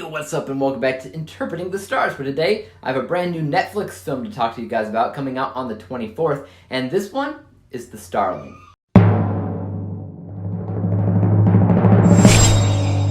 Hey, what's up and welcome back to Interpreting the Stars. For today, I have a brand new Netflix film to talk to you guys about coming out on the 24th, and this one is The Starling.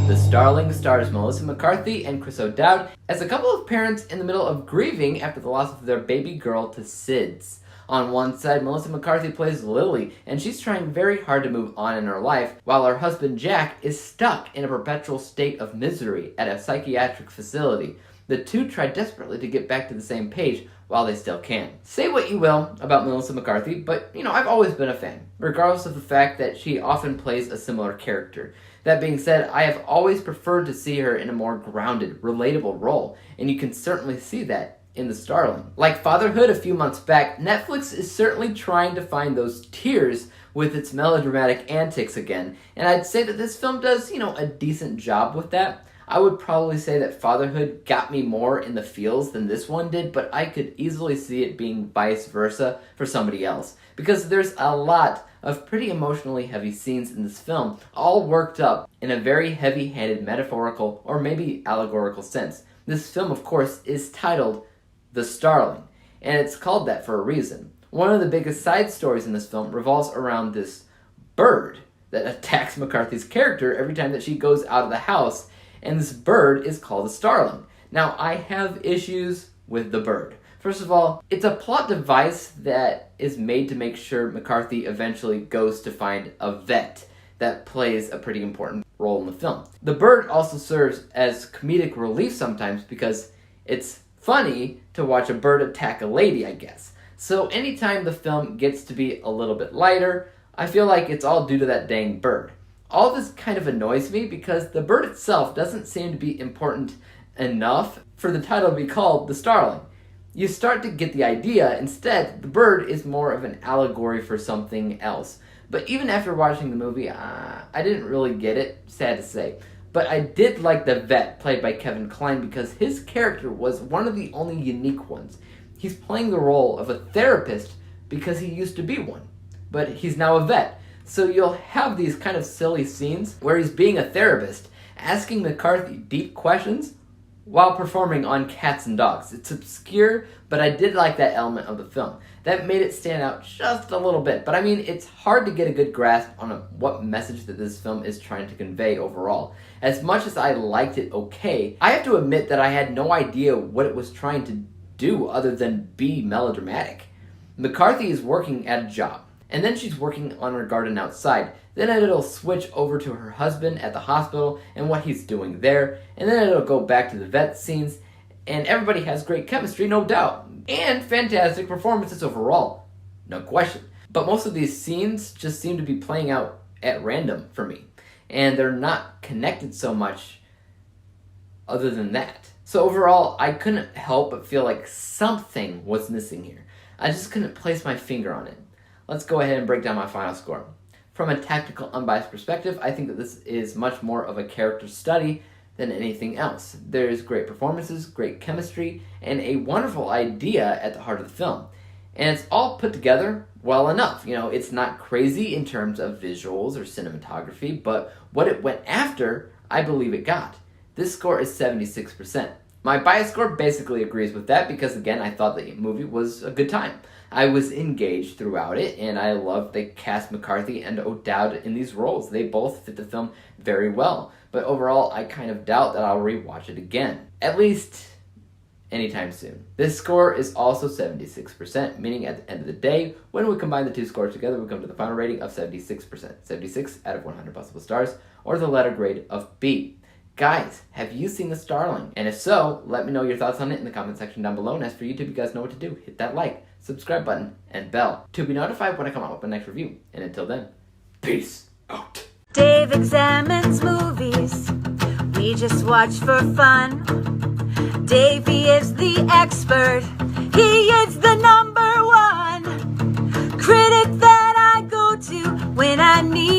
The Starling stars Melissa McCarthy and Chris O'Dowd as a couple of parents in the middle of grieving after the loss of their baby girl to SIDS. On one side, Melissa McCarthy plays Lily, and she's trying very hard to move on in her life, while her husband Jack is stuck in a perpetual state of misery at a psychiatric facility. The two try desperately to get back to the same page while they still can. Say what you will about Melissa McCarthy, but I've always been a fan, regardless of the fact that she often plays a similar character. That being said, I have always preferred to see her in a more grounded, relatable role, and you can certainly see that in The Starling. Like Fatherhood a few months back, Netflix is certainly trying to find those tears with its melodramatic antics again, and I'd say that this film does, a decent job with that. I would probably say that Fatherhood got me more in the feels than this one did, but I could easily see it being vice versa for somebody else, because there's a lot of pretty emotionally heavy scenes in this film, all worked up in a very heavy-handed metaphorical or maybe allegorical sense. This film, of course, is titled The Starling, and it's called that for a reason. One of the biggest side stories in this film revolves around this bird that attacks McCarthy's character every time that she goes out of the house, and this bird is called a starling. Now, I have issues with the bird. First of all, it's a plot device that is made to make sure McCarthy eventually goes to find a vet that plays a pretty important role in the film. The bird also serves as comedic relief sometimes because it's funny to watch a bird attack a lady, I guess. So anytime the film gets to be a little bit lighter, I feel like it's all due to that dang bird. All this kind of annoys me because the bird itself doesn't seem to be important enough for the title to be called The Starling. You start to get the idea. Instead, the bird is more of an allegory for something else. But even after watching the movie, I didn't really get it, sad to say. But I did like the vet played by Kevin Kline because his character was one of the only unique ones. He's playing the role of a therapist because he used to be one, but he's now a vet. So you'll have these kind of silly scenes where he's being a therapist, asking McCarthy deep questions while performing on cats and dogs. It's obscure, but I did like that element of the film. That made it stand out just a little bit. But it's hard to get a good grasp on what message that this film is trying to convey overall. As much as I liked it okay, I have to admit that I had no idea what it was trying to do other than be melodramatic. McCarthy is working at a job, and then she's working on her garden outside. Then it'll switch over to her husband at the hospital and what he's doing there, and then it'll go back to the vet scenes, and everybody has great chemistry, no doubt, and fantastic performances overall, no question. But most of these scenes just seem to be playing out at random for me, and they're not connected so much other than that. So overall, I couldn't help but feel like something was missing here. I just couldn't place my finger on it. Let's go ahead and break down my final score. From a tactical, unbiased perspective, I think that this is much more of a character study than anything else. There's great performances, great chemistry, and a wonderful idea at the heart of the film. And it's all put together well enough. It's not crazy in terms of visuals or cinematography, but what it went after, I believe it got. This score is 76%. My bias score basically agrees with that because, again, I thought the movie was a good time. I was engaged throughout it, and I loved they cast McCarthy and O'Dowd in these roles. They both fit the film very well. But overall, I kind of doubt that I'll rewatch it again. At least anytime soon. This score is also 76%, meaning at the end of the day, when we combine the two scores together, we come to the final rating of 76%. 76 out of 100 possible stars, or the letter grade of B. Guys, have you seen The Starling? And if so, let me know your thoughts on it in the comment section down below. And as for YouTube, you guys know what to do. Hit that like, subscribe button, and bell to be notified when I come out with my next review. And until then, peace out. Dave examines movies we just watch for fun. Davey is the expert. He is the #1 critic that I go to when I need